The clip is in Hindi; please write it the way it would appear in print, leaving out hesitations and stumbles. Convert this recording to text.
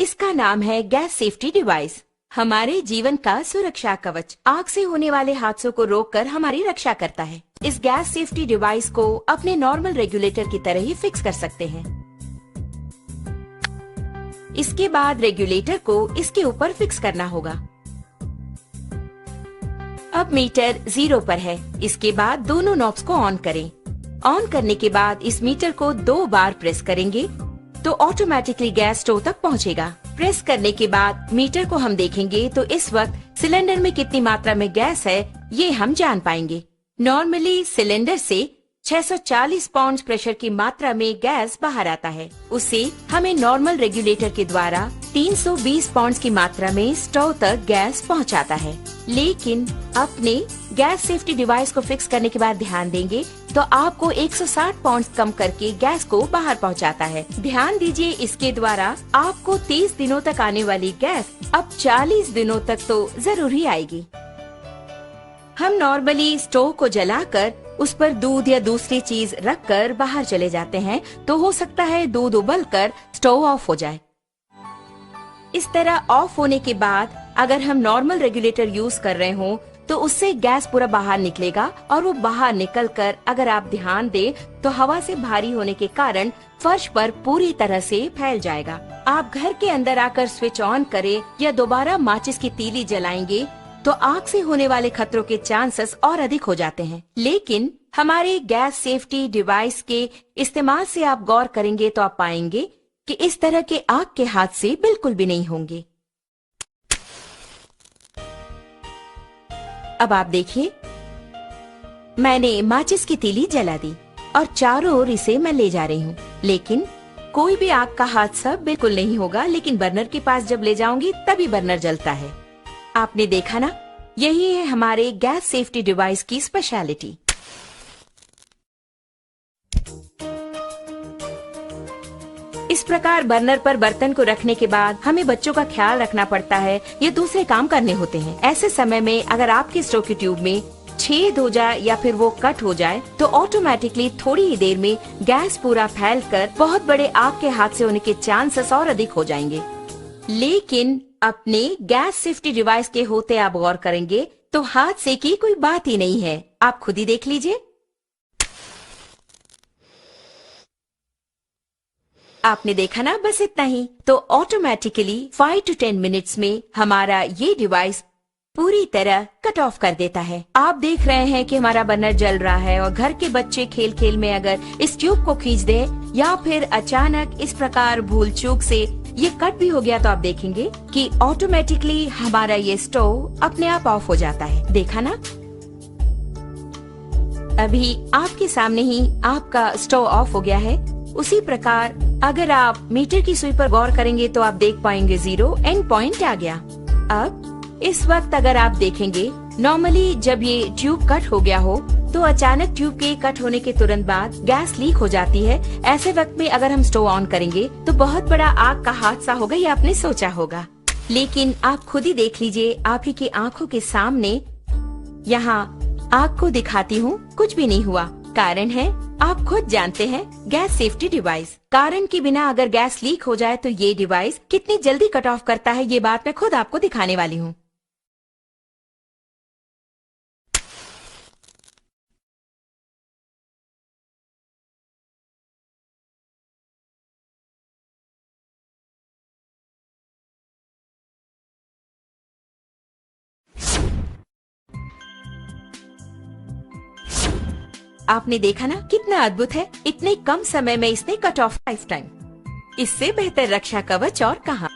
इसका नाम है गैस सेफ्टी डिवाइस। हमारे जीवन का सुरक्षा कवच आग से होने वाले हादसों को रोककर हमारी रक्षा करता है। इस गैस सेफ्टी डिवाइस को अपने नॉर्मल रेगुलेटर की तरह ही फिक्स कर सकते हैं। इसके बाद रेगुलेटर को इसके ऊपर फिक्स करना होगा। अब मीटर 0 पर है। इसके बाद दोनों नॉब्स को ऑन करें। ऑन करने के बाद इस मीटर को 2 बार प्रेस करेंगे तो ऑटोमेटिकली गैस स्टोव तक पहुंचेगा। प्रेस करने के बाद मीटर को हम देखेंगे तो इस वक्त सिलेंडर में कितनी मात्रा में गैस है ये हम जान पाएंगे। नॉर्मली सिलेंडर से 640 पाउंड प्रेशर की मात्रा में गैस बाहर आता है। उसे हमें नॉर्मल रेगुलेटर के द्वारा 320 पाउंड की मात्रा में स्टोव तक गैस पहुंचाता है। लेकिन अपने गैस सेफ्टी डिवाइस को फिक्स करने के बाद ध्यान देंगे तो आपको 160 पाउंड कम करके गैस को बाहर पहुंचाता है। ध्यान दीजिए, इसके द्वारा आपको 30 दिनों तक आने वाली गैस अब 40 दिनों तक तो जरूर ही आएगी। हम नॉर्मली स्टोव को जलाकर उस पर दूध या दूसरी चीज रखकर बाहर चले जाते हैं तो हो सकता है दूध उबलकर स्टोव ऑफ हो जाए। इस तरह ऑफ होने के बाद अगर हम नॉर्मल रेगुलेटर यूज कर रहे हो तो उससे गैस पूरा बाहर निकलेगा और वो बाहर निकलकर अगर आप ध्यान दें तो हवा से भारी होने के कारण फर्श पर पूरी तरह से फैल जाएगा। आप घर के अंदर आकर स्विच ऑन करें या दोबारा माचिस की तीली जलाएंगे तो आग से होने वाले खतरों के चांसेस और अधिक हो जाते हैं। लेकिन हमारे गैस सेफ्टी डिवाइस के इस्तेमाल से आप गौर करेंगे तो आप पाएंगे कि इस तरह के आग के हादसे बिल्कुल भी नहीं होंगे। अब आप देखिए, मैंने माचिस की तीली जला दी और चारों ओर इसे मैं ले जा रही हूँ, लेकिन कोई भी आग का हादसा बिल्कुल नहीं होगा। लेकिन बर्नर के पास जब ले जाऊंगी तभी बर्नर जलता है। आपने देखा ना, यही है हमारे गैस सेफ्टी डिवाइस की स्पेशलिटी। इस प्रकार बर्नर पर बर्तन को रखने के बाद हमें बच्चों का ख्याल रखना पड़ता है या दूसरे काम करने होते हैं। ऐसे समय में अगर आपके स्टोव की ट्यूब में छेद हो जाए या फिर वो कट हो जाए तो ऑटोमेटिकली थोड़ी ही देर में गैस पूरा फैलकर बहुत बड़े आग के हादसे होने के चांसेस और अधिक हो जाएंगे। लेकिन अपने गैस सेफ्टी डिवाइस के होते आप गौर करेंगे तो हादसे की कोई बात ही नहीं है। आप खुद ही देख लीजिए। आपने देखा ना, बस इतना ही। तो ऑटोमेटिकली 5 to 10 मिनट्स में हमारा ये डिवाइस पूरी तरह कट ऑफ कर देता है। आप देख रहे हैं कि हमारा बर्नर जल रहा है और घर के बच्चे खेल खेल में अगर इस ट्यूब को खींच दे या फिर अचानक इस प्रकार भूल चूक से ये कट भी हो गया तो आप देखेंगे कि ऑटोमेटिकली हमारा ये स्टोव अपने आप ऑफ हो जाता है। देखा ना, अभी आपके सामने ही आपका स्टोव ऑफ हो गया है। उसी प्रकार अगर आप मीटर की सुई पर गौर करेंगे तो आप देख पाएंगे 0 एंड पॉइंट आ गया। अब इस वक्त अगर आप देखेंगे, नॉर्मली जब ये ट्यूब कट हो गया हो तो अचानक ट्यूब के कट होने के तुरंत बाद गैस लीक हो जाती है। ऐसे वक्त में अगर हम स्टोव ऑन करेंगे तो बहुत बड़ा आग का हादसा होगा, ये आपने सोचा होगा। लेकिन आप खुद ही देख लीजिए, आप ही की आंखों के सामने यहाँ आग को दिखाती हूँ, कुछ भी नहीं हुआ। कारण है, आप खुद जानते हैं, गैस सेफ्टी डिवाइस। कारण के बिना अगर गैस लीक हो जाए तो ये डिवाइस कितनी जल्दी कट ऑफ करता है, ये बात मैं खुद आपको दिखाने वाली हूँ। आपने देखा ना, कितना अद्भुत है। इतने कम समय में इसने कट ऑफ लाइफ टाइम। इससे बेहतर रक्षा कवच और कहाँ।